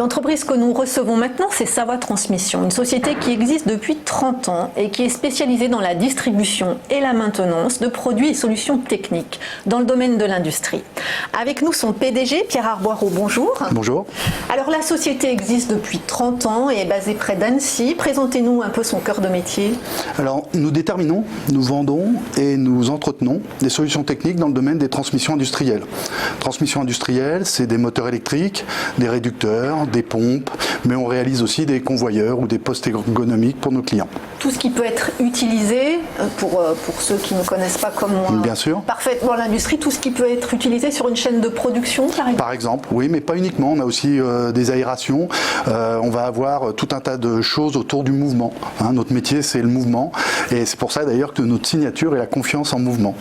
L'entreprise que nous recevons maintenant, c'est Savoie Transmission, une société qui existe depuis 30 ans et qui est spécialisée dans la distribution et la maintenance de produits et solutions techniques dans le domaine de l'industrie. Avec nous, son PDG, Pierre Arboireau, bonjour. Bonjour. Alors, la société existe depuis 30 ans et est basée près d'Annecy. Présentez-nous un peu son cœur de métier. Alors, nous déterminons, nous vendons et nous entretenons des solutions techniques dans le domaine des transmissions industrielles. Transmissions industrielles, c'est des moteurs électriques, des réducteurs, des pompes, mais on réalise aussi des convoyeurs ou des postes ergonomiques pour nos clients. Tout ce qui peut être utilisé, pour ceux qui ne connaissent pas comme moi, bien sûr, parfaitement l'industrie, tout ce qui peut être utilisé sur une chaîne de production, par exemple. Par exemple, oui, mais pas uniquement. On a aussi des aérations. On va avoir tout un tas de choses autour du mouvement. Notre métier, c'est le mouvement. Et c'est pour ça, d'ailleurs, que notre signature est la confiance en mouvement.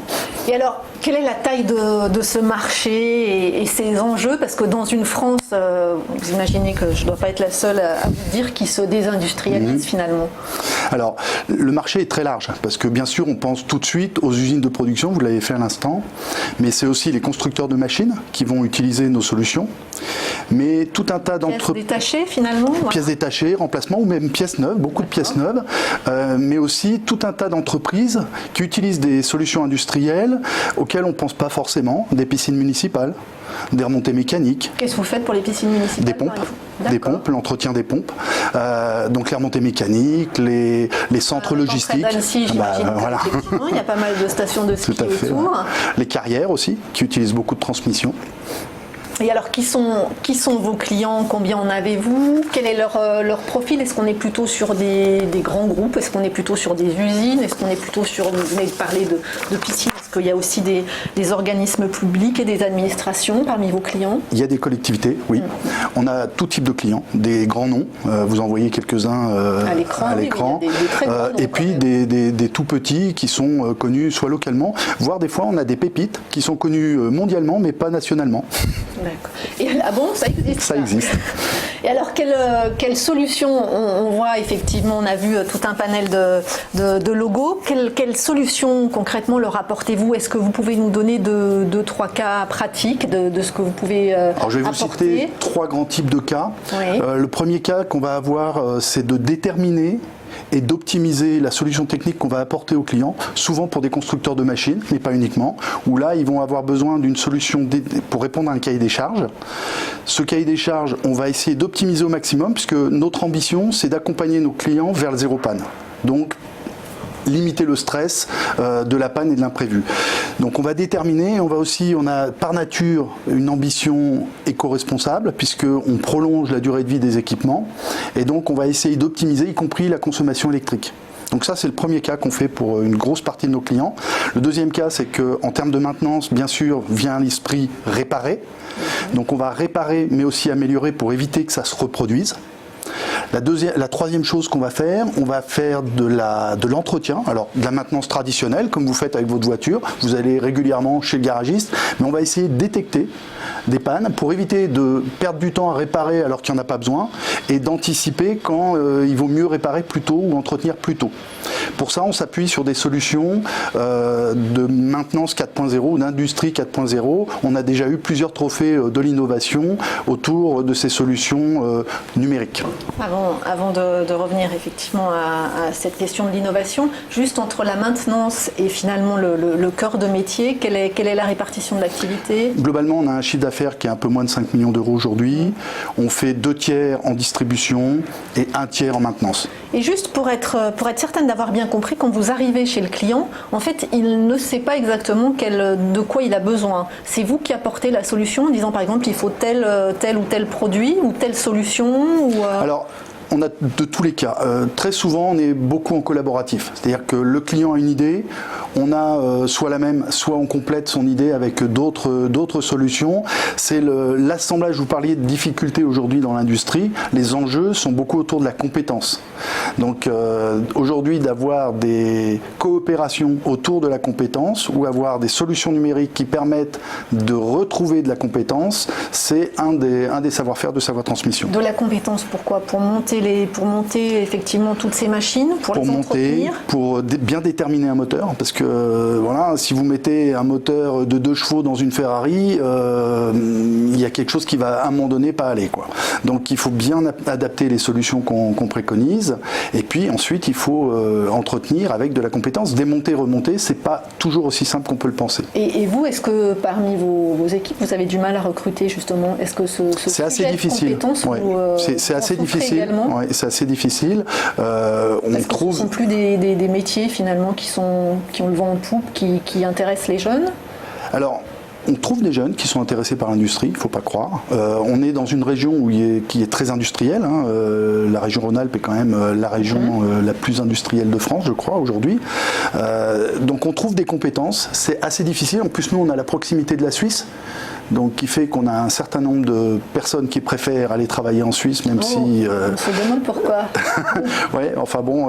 Et alors, quelle est la taille de ce marché et ses enjeux? Parce que dans une France, vous imaginez que je ne dois pas être la seule à vous dire, qui se désindustrialise finalement. Alors, le marché est très large, parce que bien sûr, on pense tout de suite aux usines de production, vous l'avez fait à l'instant, mais c'est aussi les constructeurs de machines qui vont utiliser nos solutions, mais tout un tas d'entreprises... Pièces détachées finalement? Pièces détachées, remplacements ou même pièces neuves, beaucoup de pièces neuves, mais aussi tout un tas d'entreprises qui utilisent des solutions industrielles auxquelles on ne pense pas forcément, des piscines municipales, des remontées mécaniques. Qu'est-ce que vous faites pour les piscines municipales? Des pompes, l'entretien des pompes, donc les remontées mécaniques, les centres logistiques. Voilà. Il y a pas mal de stations de ski autour. Ouais. Les carrières aussi, qui utilisent beaucoup de transmission. Et alors, qui sont vos clients? Combien en avez-vous? Quel est leur profil? Est-ce qu'on est plutôt sur des grands groupes? Est-ce qu'on est plutôt sur des usines? Est-ce qu'on est plutôt sur... Vous venez de parler de piscines. Est-ce qu'il y a aussi des organismes publics et des administrations parmi vos clients? Il y a des collectivités, oui. On a tout type de clients, des grands noms. Vous en voyez quelques-uns à l'écran. Et puis des tout petits qui sont connus soit localement, voire des fois on a des pépites qui sont connues mondialement mais pas nationalement. Et, ah bon, ça existe? Ça existe. Et alors, quelle solution on voit effectivement, on a vu tout un panel de logos. Quelle solution concrètement leur apportez-vous? Est-ce que vous pouvez nous donner deux, trois cas pratiques de ce que vous pouvez apporter? Alors, je vais vous citer 3 grands types de cas. Oui. Le premier cas qu'on va avoir, c'est de déterminer et d'optimiser la solution technique qu'on va apporter aux clients, souvent pour des constructeurs de machines, mais pas uniquement, où là, ils vont avoir besoin d'une solution pour répondre à un cahier des charges. Ce cahier des charges, on va essayer d'optimiser au maximum, puisque notre ambition, c'est d'accompagner nos clients vers le zéro panne. Donc, limiter le stress de la panne et de l'imprévu. Donc on va déterminer, on a par nature une ambition éco-responsable puisqu'on prolonge la durée de vie des équipements et donc on va essayer d'optimiser y compris la consommation électrique. Donc ça c'est le premier cas qu'on fait pour une grosse partie de nos clients. Le deuxième cas c'est qu'en termes de maintenance, bien sûr, vient à l'esprit réparer. Donc on va réparer mais aussi améliorer pour éviter que ça se reproduise. La troisième chose qu'on va faire, on va faire de l'entretien, alors de la maintenance traditionnelle, comme vous faites avec votre voiture, vous allez régulièrement chez le garagiste, mais on va essayer de détecter des pannes pour éviter de perdre du temps à réparer alors qu'il n'y en a pas besoin et d'anticiper quand il vaut mieux réparer plus tôt ou entretenir plus tôt. Pour ça, on s'appuie sur des solutions de maintenance 4.0 ou d'industrie 4.0. On a déjà eu plusieurs trophées de l'innovation autour de ces solutions numériques. Avant de revenir effectivement à cette question de l'innovation, juste entre la maintenance et finalement le cœur de métier, quelle est la répartition de l'activité? Globalement, on a un chiffre d'affaires qui est un peu moins de 5 millions d'euros aujourd'hui. On fait 2 tiers en distribution et 1 tiers en maintenance. Et juste pour être certaine d'avoir bien compris, quand vous arrivez chez le client, en fait, il ne sait pas exactement de quoi il a besoin. C'est vous qui apportez la solution en disant par exemple il faut tel ou tel produit ou telle solution Alors, on a de tous les cas. Très souvent, on est beaucoup en collaboratif. C'est-à-dire que le client a une idée, on a soit la même, soit on complète son idée avec d'autres solutions. C'est l'assemblage, vous parliez de difficultés aujourd'hui dans l'industrie, les enjeux sont beaucoup autour de la compétence. Donc aujourd'hui, d'avoir des coopérations autour de la compétence ou avoir des solutions numériques qui permettent de retrouver de la compétence, c'est un des savoir-faire de Savoie Transmission. De la compétence, pourquoi? Pour monter monter effectivement toutes ces machines, pour les entretenir. Pour bien déterminer un moteur, parce que voilà, si vous mettez un moteur de 2 chevaux dans une Ferrari, il y a quelque chose qui va à un moment donné pas aller, quoi. Donc il faut bien adapter les solutions qu'on préconise, et puis ensuite il faut entretenir avec de la compétence. Démonter, remonter, c'est pas toujours aussi simple qu'on peut le penser. Et vous, est-ce que parmi vos équipes, vous avez du mal à recruter justement? Est-ce que c'est assez difficile. C'est assez difficile. Ouais, c'est assez difficile. On trouve. Ce ne sont plus des métiers finalement qui ont le vent en poupe, qui intéressent les jeunes. Alors, on trouve des jeunes qui sont intéressés par l'industrie, il ne faut pas croire. On est dans une région qui est très industrielle. Hein. La région Rhône-Alpes est quand même la région la plus industrielle de France, je crois, aujourd'hui. Donc on trouve des compétences. C'est assez difficile. En plus, nous, on a la proximité de la Suisse. Donc, qui fait qu'on a un certain nombre de personnes qui préfèrent aller travailler en Suisse, même si... On se demande pourquoi. Ouais, enfin bon,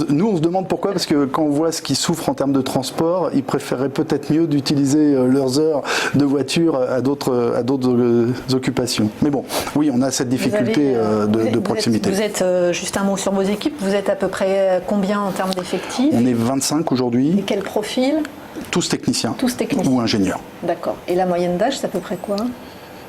nous on se demande pourquoi, parce que quand on voit ce qu'ils souffrent en termes de transport, ils préféreraient peut-être mieux d'utiliser leurs heures de voiture à d'autres occupations. Mais bon, oui, on a cette difficulté de proximité. Vous êtes, juste un mot sur vos équipes, vous êtes à peu près combien en termes d'effectifs? On est 25 aujourd'hui. Et quel profil? Tous techniciens. Tous techniciens. Ou ingénieurs. D'accord. Et la moyenne d'âge, c'est à peu près quoi?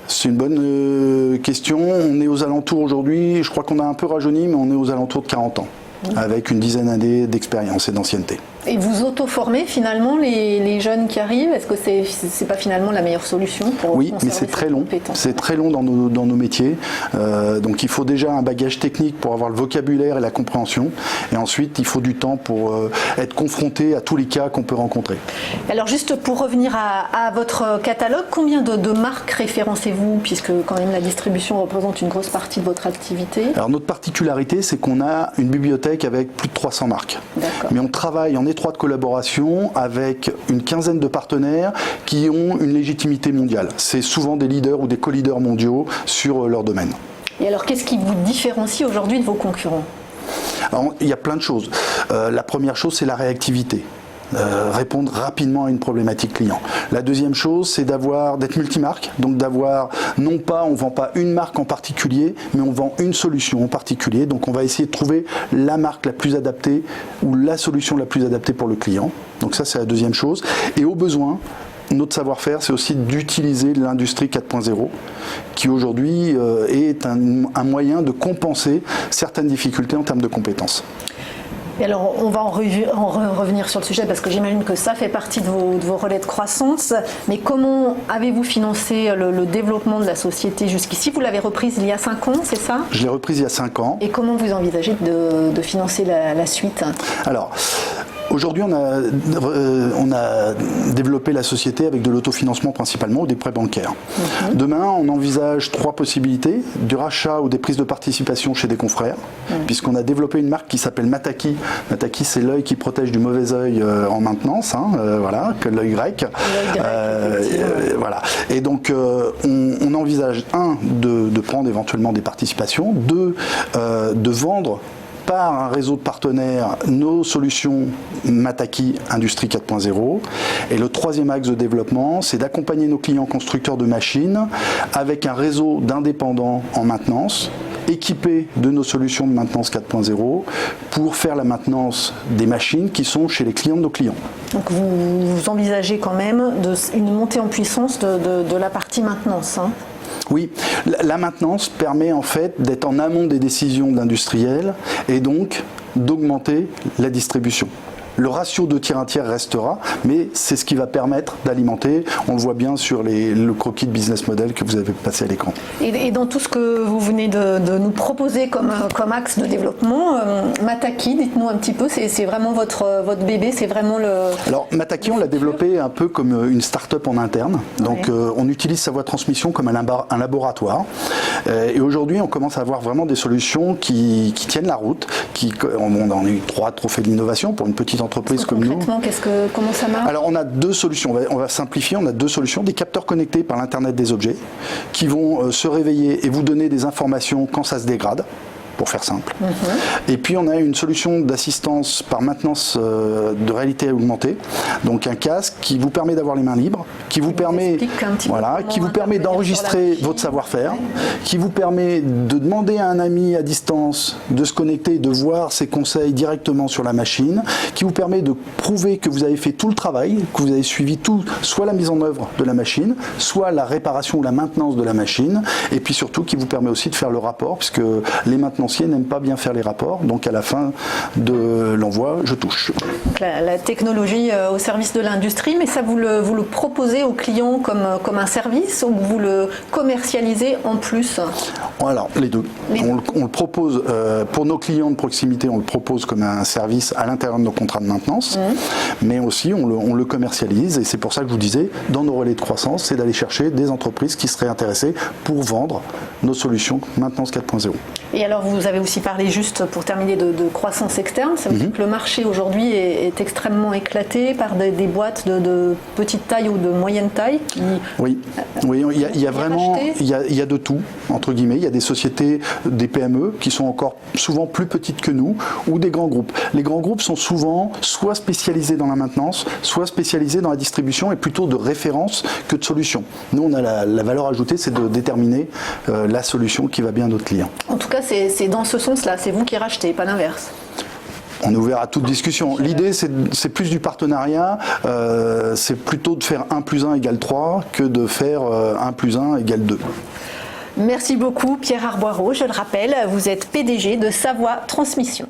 C'est une bonne question. On est aux alentours aujourd'hui, je crois qu'on a un peu rajeuni, mais on est aux alentours de 40 ans, avec une dizaine d'années d'expérience et d'ancienneté. Et vous auto-formez finalement les jeunes qui arrivent? Est-ce que c'est pas finalement la meilleure solution pour Oui, mais c'est très long. C'est très long dans nos métiers. Donc il faut déjà un bagage technique pour avoir le vocabulaire et la compréhension. Et ensuite, il faut du temps pour être confronté à tous les cas qu'on peut rencontrer. Alors juste pour revenir à votre catalogue, combien de marques référencez-vous, puisque quand même la distribution représente une grosse partie de votre activité? Alors notre particularité, c'est qu'on a une bibliothèque avec plus de 300 marques. Mais on travaille en étroite collaboration avec une quinzaine de partenaires qui ont une légitimité mondiale. C'est souvent des leaders ou des co-leaders mondiaux sur leur domaine. Et alors, qu'est-ce qui vous différencie aujourd'hui de vos concurrents? Alors, il y a plein de choses. La première chose, c'est la réactivité. Répondre rapidement à une problématique client. La deuxième chose, c'est d'être multimarque, donc d'avoir, non pas, on ne vend pas une marque en particulier, mais on vend une solution en particulier, donc on va essayer de trouver la marque la plus adaptée ou la solution la plus adaptée pour le client. Donc ça, c'est la deuxième chose. Et au besoin, notre savoir-faire, c'est aussi d'utiliser l'industrie 4.0, qui aujourd'hui est un moyen de compenser certaines difficultés en termes de compétences. Et alors, on va en revenir sur le sujet parce que j'imagine que ça fait partie de vos relais de croissance. Mais comment avez-vous financé le développement de la société jusqu'ici? Vous l'avez reprise il y a 5 ans, c'est ça? Je l'ai reprise il y a 5 ans. Et comment vous envisagez de financer la suite? Alors, aujourd'hui, on a développé la société avec de l'autofinancement principalement ou des prêts bancaires. Demain, on envisage 3 possibilités, du rachat ou des prises de participation chez des confrères, puisqu'on a développé une marque qui s'appelle Mataki. Mataki, c'est l'œil qui protège du mauvais œil en maintenance, voilà, que l'œil grec. Voilà. Et donc, on envisage, 1, de prendre éventuellement des participations, 2, de vendre par un réseau de partenaires nos solutions Mataki Industrie 4.0. Et le troisième axe de développement, c'est d'accompagner nos clients constructeurs de machines avec un réseau d'indépendants en maintenance, équipés de nos solutions de maintenance 4.0 pour faire la maintenance des machines qui sont chez les clients de nos clients. Donc vous envisagez quand même une montée en puissance de la partie maintenance, hein? Oui, la maintenance permet en fait d'être en amont des décisions de l'industriel et donc d'augmenter la distribution. Le ratio de tiers 1 tiers restera, mais c'est ce qui va permettre d'alimenter. On le voit bien sur le croquis de business model que vous avez passé à l'écran. Et dans tout ce que vous venez de nous proposer comme axe de développement, Mataki, dites-nous un petit peu, c'est vraiment votre bébé, c'est vraiment le... Alors Mataki, on l'a développé un peu comme une start-up en interne. Donc on utilise sa voie de transmission comme un laboratoire. Et aujourd'hui, on commence à avoir vraiment des solutions qui tiennent la route. On a eu 3 trophées de l'innovation pour une petite entreprise comme nous. Concrètement, comment ça marche? Alors on a 2 solutions, on va simplifier, on a 2 solutions, des capteurs connectés par l'Internet des objets qui vont se réveiller et vous donner des informations quand ça se dégrade. pour faire simple. Et puis on a une solution d'assistance par maintenance de réalité augmentée, donc un casque qui vous permet d'avoir les mains libres, qui vous permet, d'enregistrer votre savoir-faire, qui vous permet de demander à un ami à distance de se connecter, de voir ses conseils directement sur la machine, qui vous permet de prouver que vous avez fait tout le travail, que vous avez suivi tout, soit la mise en œuvre de la machine, soit la réparation ou la maintenance de la machine, et puis surtout qui vous permet aussi de faire le rapport, puisque les maintenanciers n'aiment pas bien faire les rapports, donc à la fin de l'envoi, je touche. Donc la technologie au service de l'industrie, mais ça vous le proposez aux clients comme un service ou vous le commercialisez en plus? Alors les deux. On le propose pour nos clients de proximité, on le propose comme un service à l'intérieur de nos contrats de maintenance, mais aussi on le commercialise, et c'est pour ça que je vous disais, dans nos relais de croissance, c'est d'aller chercher des entreprises qui seraient intéressées pour vendre nos solutions maintenance 4.0. Et alors vous avez aussi parlé, juste pour terminer, de croissance externe. Ça veut dire que le marché aujourd'hui est extrêmement éclaté par des boîtes de petite taille ou de moyenne taille qui... Oui, il y a vraiment, il y a de tout, entre guillemets. Il y a des sociétés, des PME qui sont encore souvent plus petites que nous, ou des grands groupes. Les grands groupes sont souvent soit spécialisés dans la maintenance, soit spécialisés dans la distribution, et plutôt de référence que de solution. Nous, on a la valeur ajoutée, c'est de déterminer la solution qui va bien à notre client. En tout cas, c'est dans ce sens-là, c'est vous qui rachetez, pas l'inverse. On est ouvert à toute discussion. L'idée, c'est plus du partenariat, c'est plutôt de faire 1 + 1 = 3 que de faire 1 + 1 = 2. Merci beaucoup Pierre Arboireau, je le rappelle, vous êtes PDG de Savoie Transmission.